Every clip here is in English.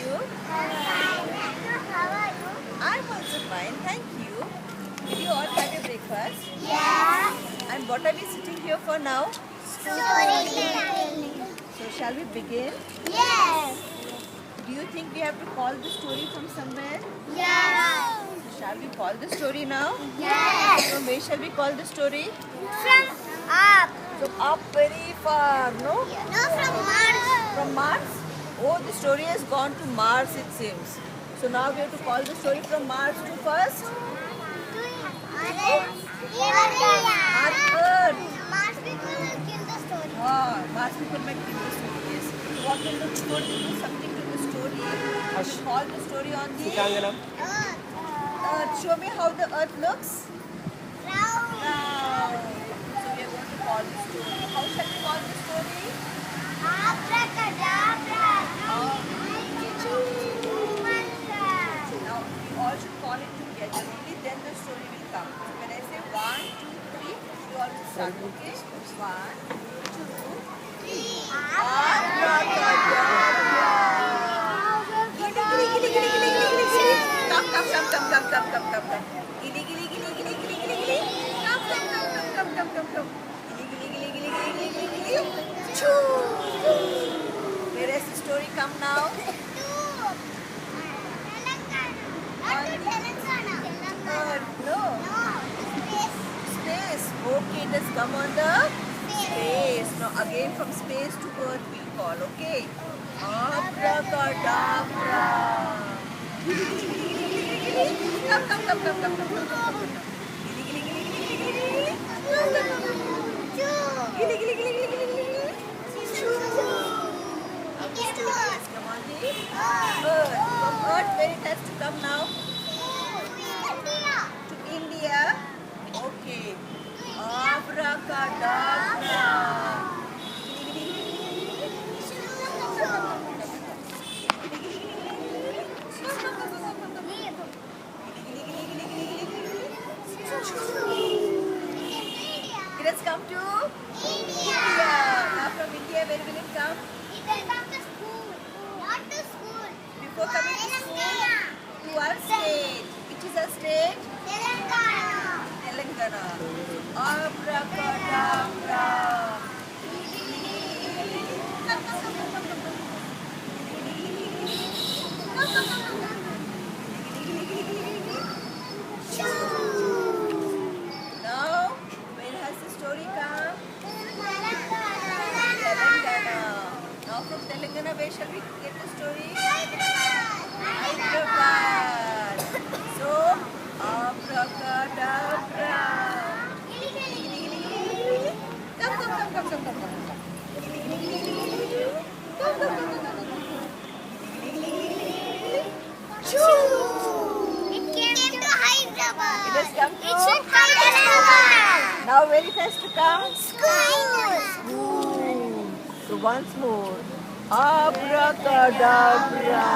you? How are you? I'm also fine, thank you. Did you all have your breakfast? Yeah. And what are we sitting here for now? Storytelling. So shall we begin? Yes. Do you think we have to call the story from somewhere? Yes. So shall we call the story now? Yes. From where shall we call the story? From up. From up very far, no? No, from Mars. From Mars? Oh, the story has gone to Mars it seems. So now we have to call the story from Mars to first? Earth. Mars people will kill the story. Ah, Mars people might kill the story, yes. What will the story do? Something to the story. We should call the story on the Earth. Earth. Show me how the Earth looks. Round. Round. So we are going to call the story. How shall we call the story? Abracadabra. Now we all should call it together. Only then the story will come. So when I say 1, 2, 3, we all will start. Okay? 1, 2, 3. Come. Gili gili gili gili gili gili gili. Come. Gili. Choo. Where has the story come now? Earth. No. Space. Okay, it has come on the space. Now again from space to Earth we'll call. Okay. Abracadabra. Come. Gili. Come on, the Earth. From Earth, where it has to come now? To India. Okay. Abracadabra. It has come to India. Now from India, where will it come? Before coming to school, to our state. Which is our state? Telangana. Abracadabra. Now, where has the story come? Telangana. Now from Telangana, where shall we get the story? Hyderabad. So, abracadabra. It came to Hyderabad. It has come to It should come to Hyderabad. Now where it has to come? School. So once more. Abracadabra.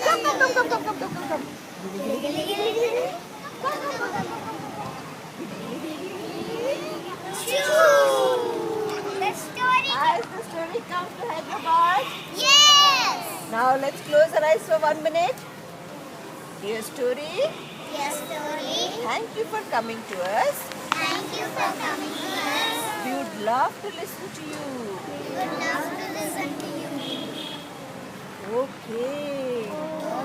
Come. The story. Has the story come to Hyderabad? Yes. Now let's close our eyes for 1 minute. Dear story, Yes, story. thank you for coming to us. Thank you for coming to us. We would love to listen to you. We would love to listen to you. Okay.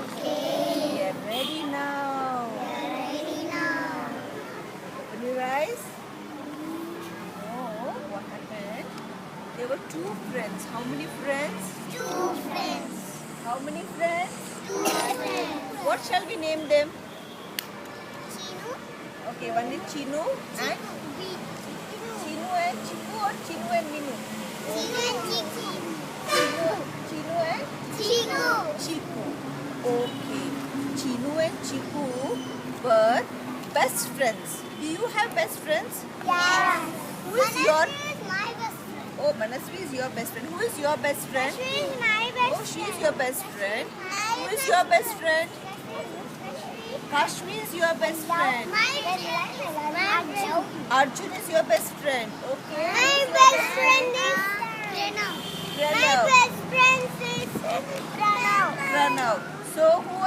Okay. We are ready now. We are ready now. Open your eyes. Oh, what happened? There were 2 friends. How many friends? 2 friends. How many friends? 2 friends. What shall we name them? Chinu. Okay, one is Chinu and Chinu and Chiku or Chinu and Minu? Chinu and Chiku. Chinu and Chiku. Chiku. Okay. Chinu and Chiku were best friends. Do you have best friends? Yes. Who is your... Manasvi is my best friend. Oh, Manasvi is your best friend. Who is your best friend? She is my best Oh, she is your best friend. friend. Who is your best friend? Kashmi is your best friend. Arjun is your best friend. Okay. My best friend is Pranav. My Pranav. best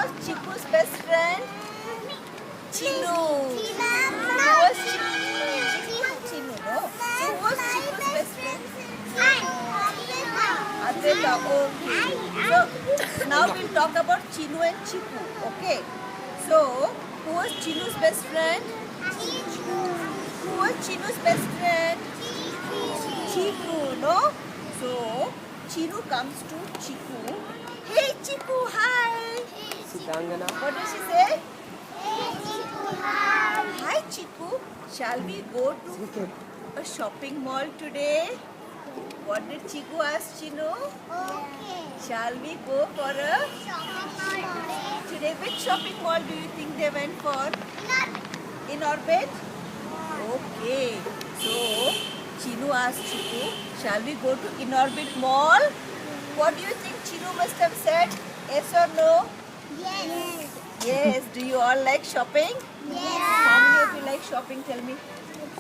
was Chiku's best friend? Chinu. Who was Chinu, no? So who was Chiku's best friend? Adwaita, okay. So now we'll talk about Chinu and Chiku, okay? So who was Chinu's best friend? Who was Chinu's best friend? Chiku, no? So Chinu comes to Chiku. Hey Chiku, hi. Sitangana. What does she say? Hi Chiku. Shall we go to a shopping mall today? What did Chiku ask Chinu? Shall we go for a today? Which shopping mall do you think they went for? In Orbit? Okay. So Chinu asked Chiku, shall we go to Inorbit Mall? What do you think Chinu must have said? Yes or no? Yes. Yes. Do you all like shopping? How many of you like shopping? Tell me.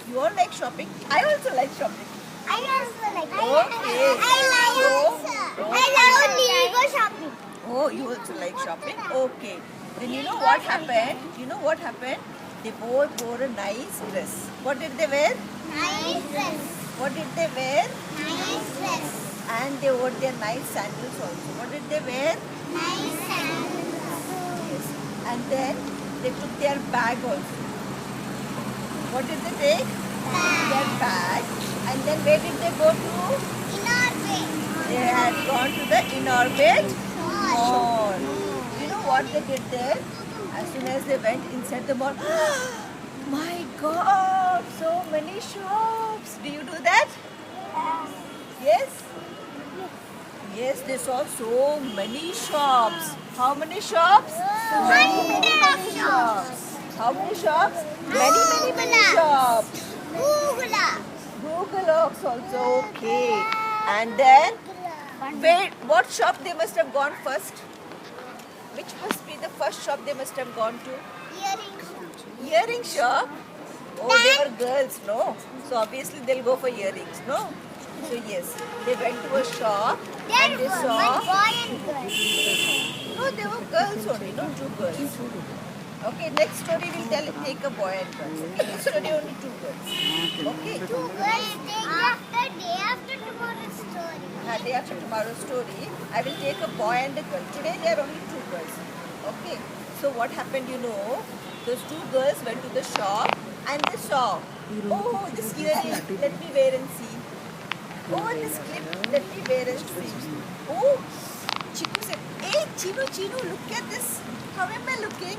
You all like shopping? I also like shopping. I also like. Okay. I love Lego shopping. Oh, you also like shopping? Okay. Then you know what happened? You know what happened? They both wore a nice dress. What did they wear? Nice dress. What did they wear? Nice dress. And they wore their nice sandals also. What did they wear? Nice sandals. Yes. And then they took their bag also. What did they take? Their bag. And then where did they go to? Inorbit. They had gone to the Inorbit Mall. You know what they did there? As soon as they went inside the mall, my God, so many shops. Do you do that? Yes? Yes, they saw so many shops. How many shops? Many shops. How many shops? Many shops. Google Oaks also, okay. And then, wait, what shop they must have gone first? Which must be the first shop they must have gone to? Earring shop? Oh, they were girls, no? So obviously they'll go for earrings, no? So yes, they went to a shop and they saw... No, they were girls only, no? Two girls. Okay, next story we'll take a boy and girl. Okay, next story only two girls. Okay? Day after tomorrow's story, I will take a boy and a girl. Today there are only two girls. Okay. So what happened, you know, those two girls went to the shop and they saw, oh, this earring, let me wear and see. Oh, this clip, let me wear and see. Oh, Chiku said, hey, Chinu, look at this. How am I looking?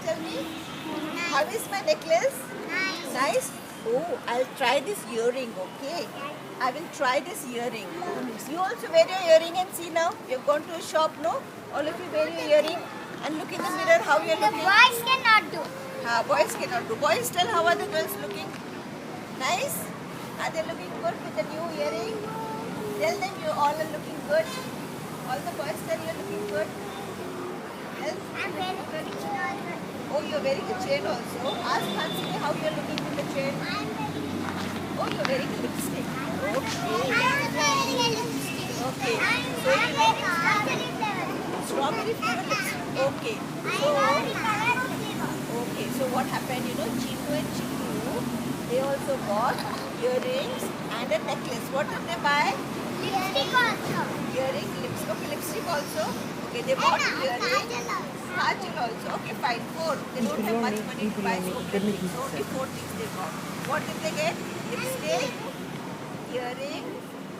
Tell me. How is my necklace? Nice? Oh, I'll try this earring, okay? I will try this earring. You also wear your earring and see now. You've gone to a shop, no? All of you wear your earring and look in the mirror how you're looking. Boys cannot do. Boys cannot do. Boys, tell how are the girls looking? Nice? Are they looking good with the new earring? Tell them you all are looking good. All the boys tell you're looking good. Yes? I'm very good. Oh, you're wearing a chain also. Ask Hansi how you're looking with the chain. Oh, you're wearing a lipstick. Okay. Strawberry flavor lipstick. Okay. So what happened, you know, Chinu and Chiku, they also bought earrings and a necklace. What did they buy? Lipstick also. Earring, lipstick. Okay, lipstick also. Okay, they bought earrings. Kajal also. Okay, fine. 4. They don't have much money to buy so many things. So only 4 things they bought. What did they get? Lipstick, earring,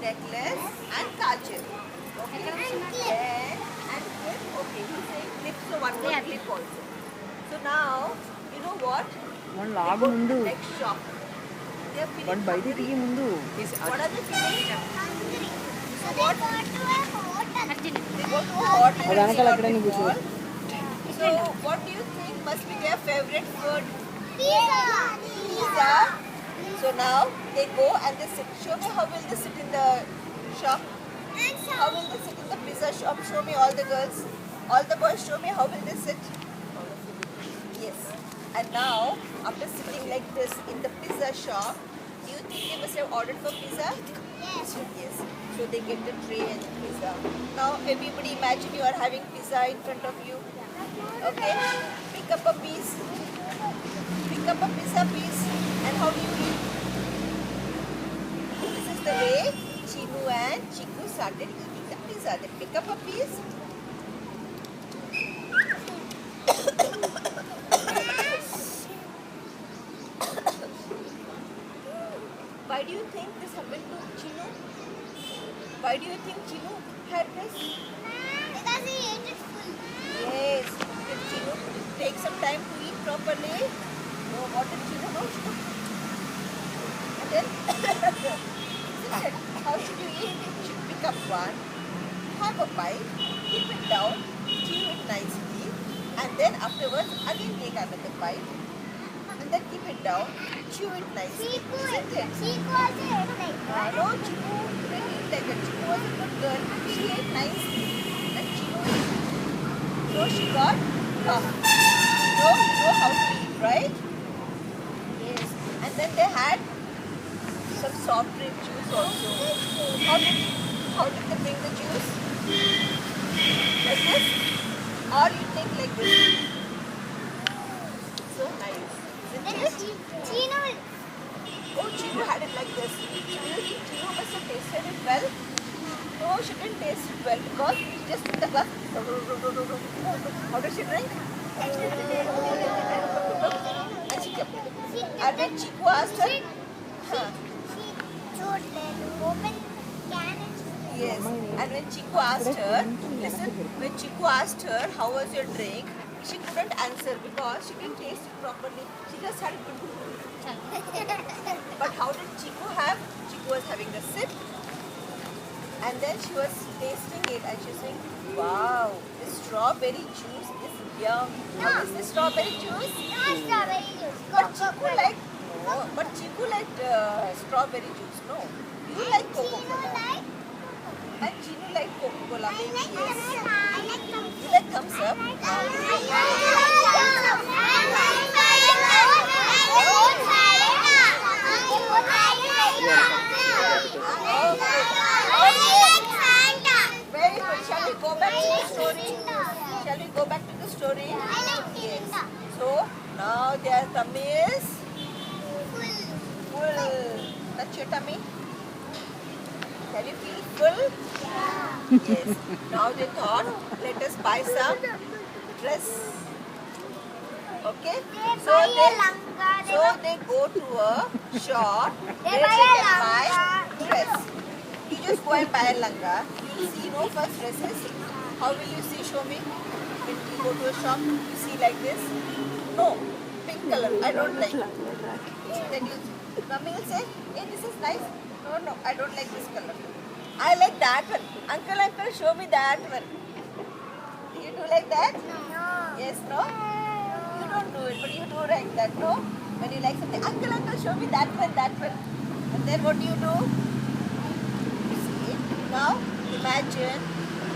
necklace, and kajal. Okay. Then, and clip. Okay, he's saying clip. So one more clip also. So now, you know what? One They log go to mundu. the next shop. They are feeling One bite hungry. tea mundu. What are they feeling? So what? They go to a hotel and వెనకాల see ఎక్కడైనా Orbit కూర్చో. Mall. So what do you think must be their favorite food? Pizza. So now they go and they sit. Show me how will they sit in the shop. How will they sit in the pizza shop? Show me all the girls. All the boys, show me how will they sit. Yes. And now, after sitting like this in the pizza shop, do you think they must have ordered for pizza? Yes. So they get the tray and pizza. Now everybody imagine you are having pizza in front of you. Okay, pick up a piece. Pick up a pizza piece. And how do you eat? This is the way Chinu and Chiku started eating the pizza. They pick up a piece. Why do you think this happened to Chinu? Why do you think Chinu had this? Because he ate it full. Yes, did Chinu take some time to eat properly? No, what did Chinu do? And then, isn't it? How should you eat? You should pick up one, have a bite, keep it down, chew it nicely, and then afterwards again take another bite, and then keep it down, chew it nicely. Chiku Isn't it? also ate like that. No, Chiku didn't eat like that. Chiku was a good girl. She ate nicely. And Chinu ate. So she got tough. So you know how to eat, right? Yes. And then they had some soft drink juice also. How did they bring the juice? Like this? Or you think like this? So nice. Then Isn't it? Chino Oh, Chinu had it like this. Chinu must have tasted it well. No, she didn't taste it well because she just took the glass. How did she drink? And she kept it. And when Chiku asked her, huh, open can and yes. And when Chiku asked her, listen, when Chiku asked her, how was your drink? She couldn't answer because she didn't taste it properly. She just had it. But how did Chiku have? Chiku was having a sip and then she was tasting it and she was saying, wow, this strawberry juice is yum. How is this strawberry juice? no strawberry juice. But Chiku liked, no, but Chiku liked strawberry juice, no. You like Coca-Cola. And Chinu liked Coca-Cola, maybe yes. You like thumbs up? Very good. Shall we go back to the story? Shall we go back to the story? Yes. So now their tummy is full. Touch your tummy. Can you feel full? Yes. Now they thought, let us buy some dress. Okay. So they go to a shop where they can buy dress. You just go and buy a langa. You will see no first dresses. How will you see? Show me. When you go to a shop, you see like this. No, pink color. I don't like. Then you, mommy will say, hey, this is nice. No, I don't like this color. I like that one. Uncle, show me that one. You do like that? Yes, no? You don't do it, but you do like that, no? When you like something, uncle, show me that one. And then what do you do? You see? Now, imagine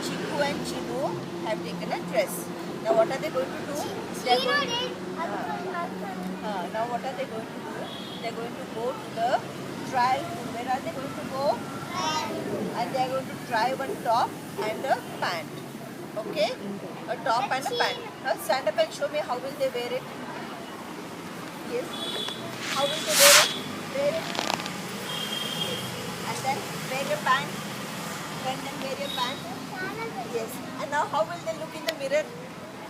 Chiku and Chinu have taken a dress. Now, what are they going to do? They are going now, what are they going to do? They are going to go to the trial room. Where are they going to go? And they are going to try one top and a pant. Okay? A top and a pant. Now stand up and show me how will they wear it. Yes. How will they wear it? Wear it. Yes. And then wear your pant. And then wear your pant. Yes. And now how will they look in the mirror?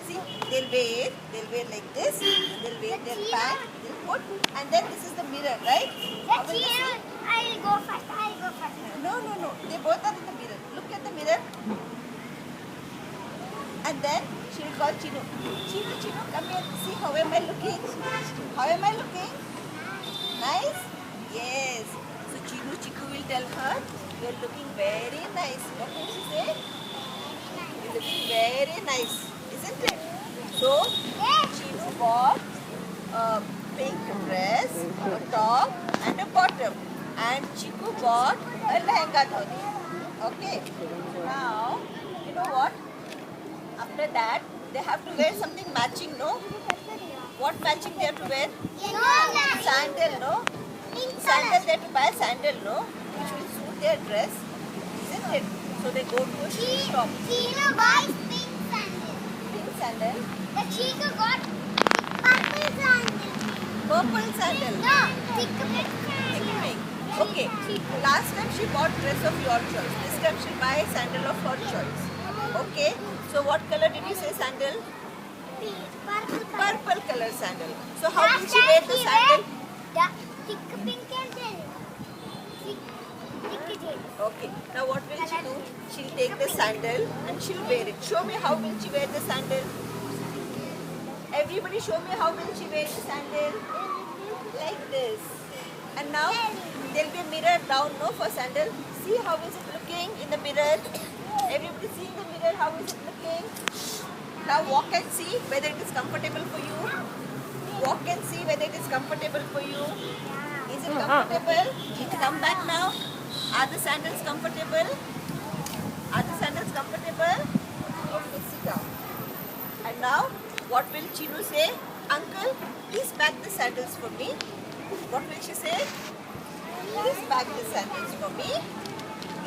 See, they'll wear like this. They'll wear their pant. They'll put. And then this is the mirror, right? How will they see? I'll go first. No. They both are in the mirror. Look at the mirror. And then she will call Chinu. Chinu, come here. See how am I looking? How am I looking? Nice? Yes. So Chiku will tell her, you're looking very nice. What will she say? You're looking very nice. Isn't it? So Chinu bought a pink dress, a top and a bottom. And Chiku bought a lehenga dhoti. Okay. Now, you know what? After that, they have to wear something matching, no? What matching they have to wear? Sandal, no? Sandal, they have to buy a sandal, no? Which will suit their dress, isn't it? So they go to a shoe shop. Chino buys pink sandals. Pink sandal. sandal? The Chica got purple sandal. Purple sandal. No, thick pink Pink, sandal. pink. Okay. Last time she bought dress of your choice. This time she'll buy a sandal of her choice. Okay. So what color did you say sandal? Purple color. Purple color sandal. So how will Last she time wear the she sandal? wear the thick pink and then thick jeans. Okay. Now what will she do? She'll take the sandal and she'll wear it. Show me how will she wear the sandal. Everybody show me how will she wear the sandal. Like this. And now there'll be a mirror down no for sandal. See how is it looking in the mirror. Everybody see in the mirror how is it looking. Now walk and see whether it is comfortable for you. Walk and see whether it is comfortable for you. Is it comfortable? Come back now. Are the sandals comfortable? Are the sandals comfortable? Okay, sit down. And now, what will Chinu say? Uncle, please pack the sandals for me. What will she say? Please pack the sandals for me.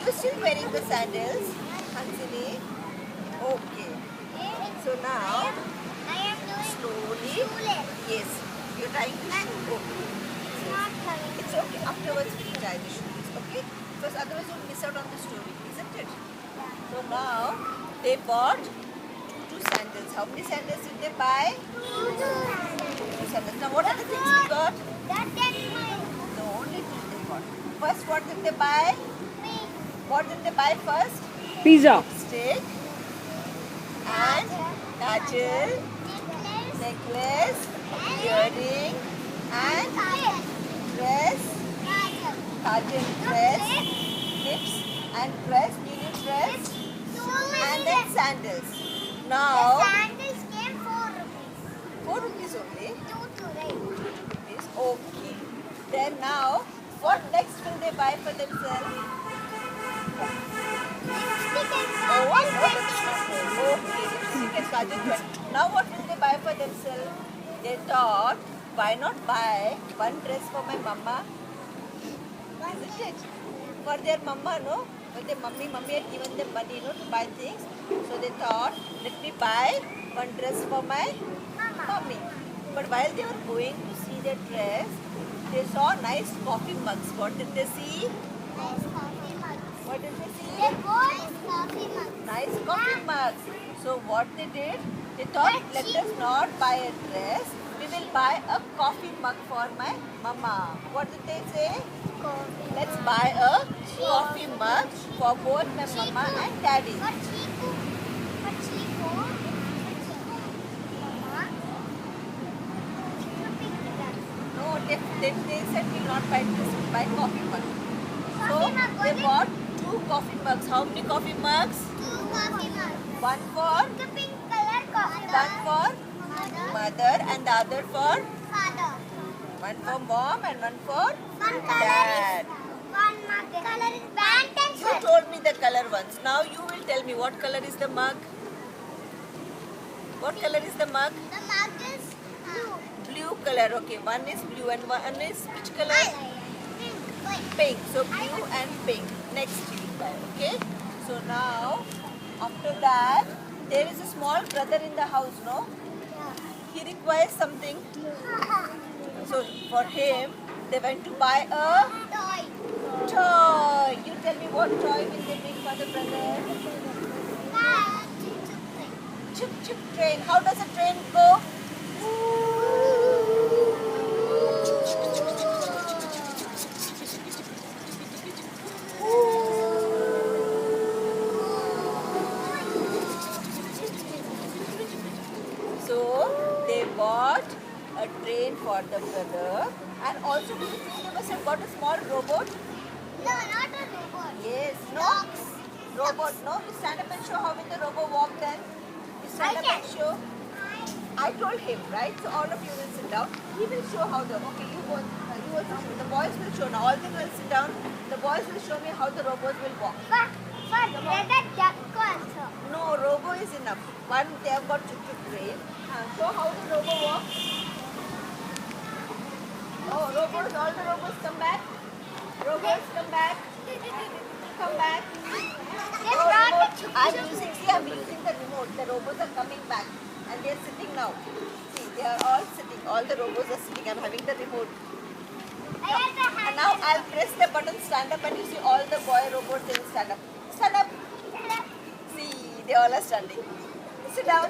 You're still wearing the sandals, Hansini? Okay. So now, I am doing slowly. shoelace. Yes, you're trying to shoe. Okay. Not coming. It's okay. Afterwards, we'll tie the shoes. Okay? Because otherwise, you'll miss out on the story, isn't it? So now, they bought two sandals. How many sandals did they buy? Two sandals. Now, what are the things they got? That is my The only two they got. First, what did they buy? pink. What did they buy first? Pizza. Stick and kajal, necklace, earring, and dress, kajal dress, lips and dress, new dress, and then sandals. Now, Sandals came 4 rupees. 4 rupees only. 2 right? 2 rupees. Okay. Then now, what next will they buy for themselves? Lipstick and Oh, what? kajal. Okay, lipstick and kajal pen. Now what will they buy for themselves? They thought, why not buy one dress for my mama? Isn't it? For their mama, no? For their mummy had given them money, no, to buy things. So they thought, let me buy one dress for my mummy. But while they were going to see their dress, they saw nice coffee mugs. What did they see? Nice coffee mugs. What did they see? The boys coffee mugs. Nice coffee mugs. So what they did, they thought, let us not buy a dress, we will buy a coffee mug for my mama. What did they say? Coffee. Let's buy a coffee mug for both my mama and daddy. But Chico, Mama, Chico picked that. No, they said we'll not buy this, we'll buy coffee mug. So Coffee mug, they was it? bought 2 coffee mugs. How many coffee mugs? 2 coffee mugs. One for The pink color coffee mug. for mother and the other for Father. one for mom and one for One color dad. is one mug. Color is pant and You shirt. told me the color once. Now you will tell me what color is the mug. What color is the mug? The mug is blue. Blue color. Okay, one is blue and one is which color? Pink. Wait. Pink. So blue and pink. Next you will buy. Okay. So now after that there is a small brother in the house. No, he requires something. So for him they went to buy a Toy. toy. You tell me what toy will they make for the brother? Chip chip train. How does a train go? So they bought a train for the brother, and also do you think they must have got a small robot? No, not a robot. Yes, no. Dogs. Robot, no. You stand up and show how will the robot walk then. You stand I up and can. show. I told him, right? So all of you will sit down. He will show how the. Okay, you both. You also show. The boys will show. Now all of them will sit down. The boys will show me how the robots will walk. For brother duck also. No, robo is enough. One, they have got to train. Show how the robo walks. Oh, robots, all the robots come back. Robots come back. Come back. They Oh, brought robot, the I'm choo-choo using See, I'm using the remote. The robots are coming back and they are sitting now. See, they are all sitting. All the robots are sitting. I'm having the remote. I have the And now I'll press the button, stand up, and you see all the boy robots, they will stand up. Stand up. See, they all are standing. Sit down.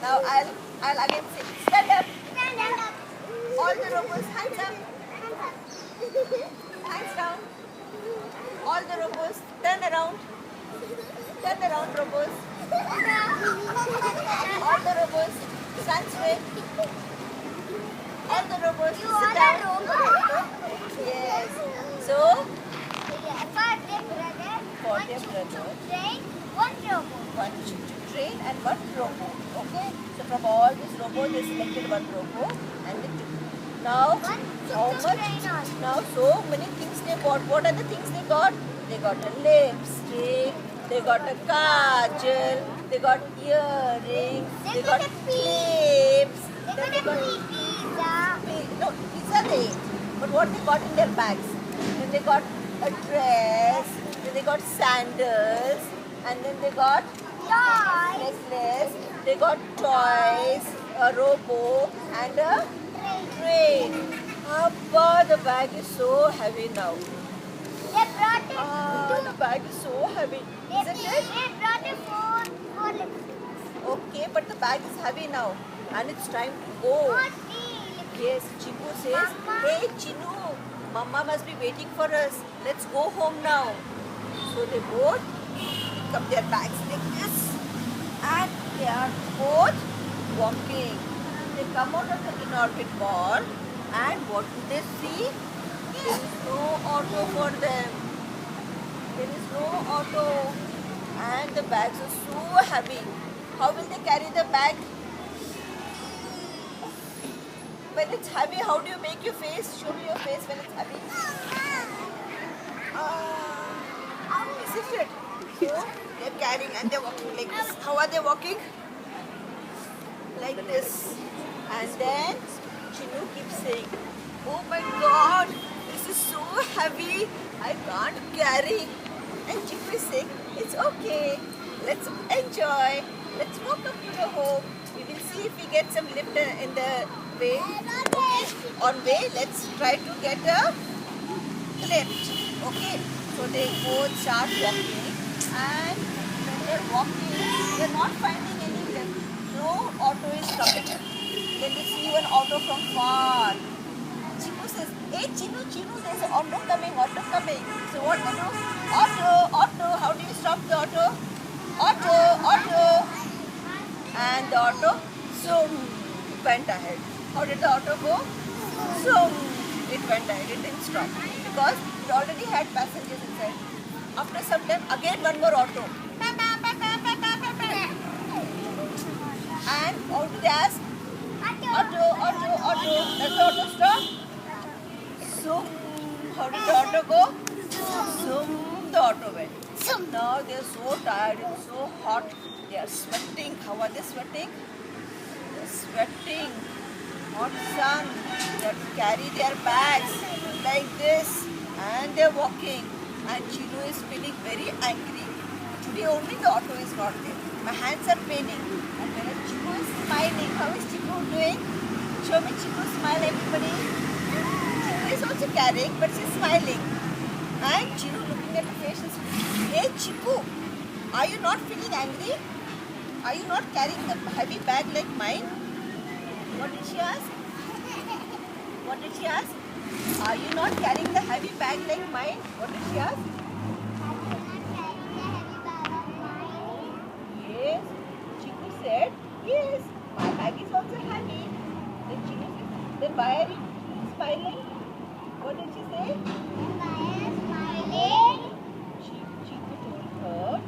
Now I'll again say, stand up. All the robots, hands up. Hands down. All the robots, turn around. Turn around, robots. All the robots, stand straight. All the robots, You sit are down. a robot. Yes. So, For their brother, one to train, one robot. one to train and one robot. Okay. So from all these robots, they selected one robot and they took. Now, One how to much? train on. Now, so many things they got. What are the things they got? They got a lipstick. They got a kajal. They got earrings. They got got a clips. They Then got a pizza. no, these are they. But what they got in their bags? Then they got a dress. Then they got sandals. And then they got Toys. necklace. They got toys, a robo, and a train. Abba, the bag is so heavy now. They brought it. The bag is so heavy, isn't it? They brought it for lipsticks. Okay, but the bag is heavy now, and it's time to go. Not the Yes, Chiku says, Mama. hey Chinu, Mama must be waiting for us. Let's go home now. So they both pick up their bags like this, and they are both walking. They come out of the in-orbit mall, and what do they see? There is no auto for them. There is no auto, and the bags are so heavy. How will they carry the bag? When it's heavy, how do you make your face? Show me your face when it's heavy. Isn't it? So they're carrying and they're walking like this. How are they walking? Like this. And then Chinu keeps saying, oh my God, this is so heavy. I can't carry. And Chiku is saying, it's okay. Let's enjoy. Let's walk up to the home. We will see if we get some lift in the way. Okay. On way, let's try to get a lift. Okay. So they both start walking, and when they're walking, they're not finding any lift. No auto is coming. Then they see one auto from far. Chinu says, hey Chinu, there's an auto coming. So what they do? Auto, how do you stop the auto? Auto. And the auto, zoom, went ahead. How did the auto go? Zoom, it went ahead. It didn't stop because it already had passengers inside. After some time, again one more auto. And how did they ask? Auto. Does the auto stop? Zoom. How did the auto go? Zoom, the auto went. Now they are so tired, it's so hot. They are sweating. How are they sweating? They are sweating. Hot sun. They have to carry their bags like this. And they are walking. And Chinu is feeling very angry. Today only the auto is not there. My hands are paining. And when Chiku is smiling, how is Chiku doing? Show me Chiku smile, everybody. Chiku is also carrying, but she's smiling. And Chinu looking at the face is, hey Chiku, are you not feeling angry? Are you not carrying the heavy bag like mine? What did she ask? Are you not carrying the heavy bag like mine? What did she ask? Yes. Chiku said, yes, my bag is also heavy. Then Chiku said, then why are you smiling? What did she say? Chiku told her,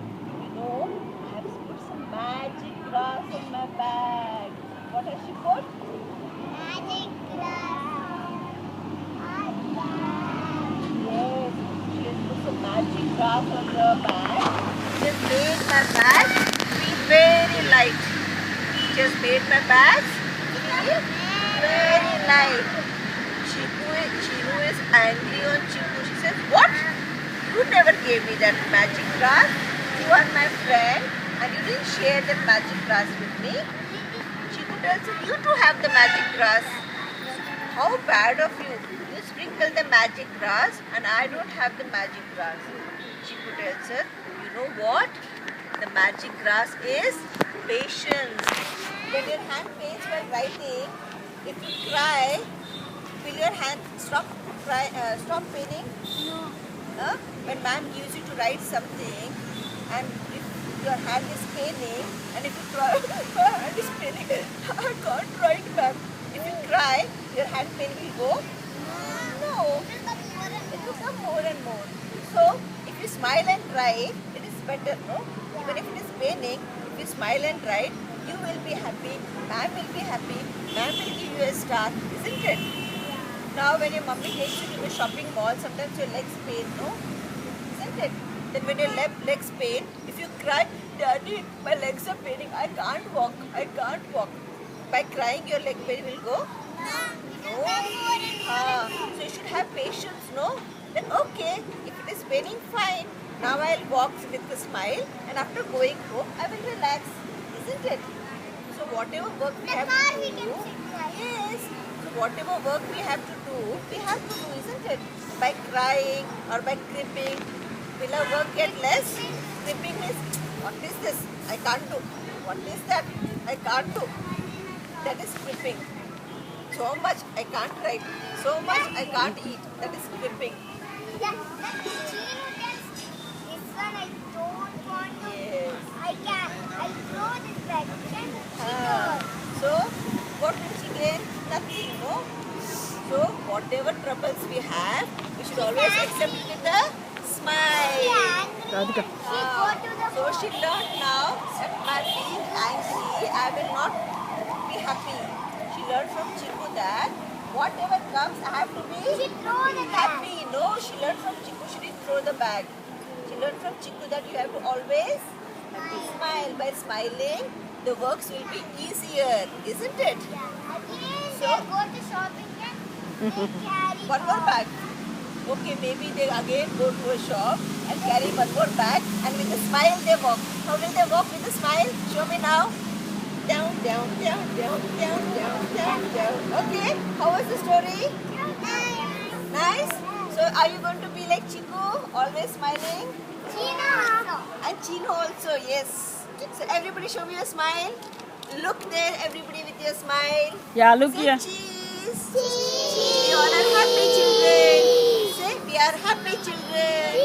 you know, I have put some magic grass in my bag. What has she put? Yes, she has put some magic grass on her bag. She has made my bag be very light. She has made my bag be very light. Chinu is angry on Chiku. She says, what? You never gave me that magic grass. You are my friend and you didn't share the magic grass with me. Chiku tells you to have the magic grass. How bad of you. You sprinkle the magic grass and I don't have the magic grass. Chiku tells her, you know what? The magic grass is patience. When your hand pains while writing, if you cry, will your hand stop paining? No. When ma'am gives you to write something and if your hand is paining and if you cry, my hand is paining, I can't write ma'am. If you cry, your hand pain will go? No. It will come more and more. So, if you smile and write, it is better, no? Even if it is paining, if you smile and write, you will be happy, ma'am will be happy, ma'am will give you a star, isn't it? Now when your mummy takes you to the shopping mall, sometimes your legs pain, no? Isn't it? Then when your legs pain, if you cry, Daddy, my legs are paining, I can't walk, I can't walk. By crying your leg pain will go? No. So you should have patience, no? Then okay, if it is paining, fine. Now I'll walk with a smile and after going home, I will relax. Isn't it? So whatever work we have to do, yes. So whatever work we have to do, isn't it? By crying or by cribbing, will our work get less? Cribbing is, what is this? I can't do. What is that? I can't do. That is cribbing. So much I can't write. So much I can't eat. That is cribbing. This one I don't want to. Yes. I throw this back. So what will she gain? Nothing, no? So whatever troubles we have, we should always accept it with a smile. So she learned now that by being angry, I will not be happy. She learned from Chiku that whatever comes, I have to She throw be the bag. happy. No, she learned from Chiku, she didn't throw the bag. She learned from Chiku that you have to always smile. By smiling, the works will be easier, isn't it? Again, So- they go to shopping and they carry One more bag. Okay, maybe they again go to a shop and carry one more bag and with a smile they walk. How will they walk with a smile? Show me now. Down, down, down, down, down, down, down, down. Okay, how was the story? Nice? So are you going to be like Chiku, always smiling? Chino. And Chino also, yes. So everybody show me a smile. Look there, everybody with your smile. Yeah, look Say here. cheese. We all are happy children. Say we are happy children.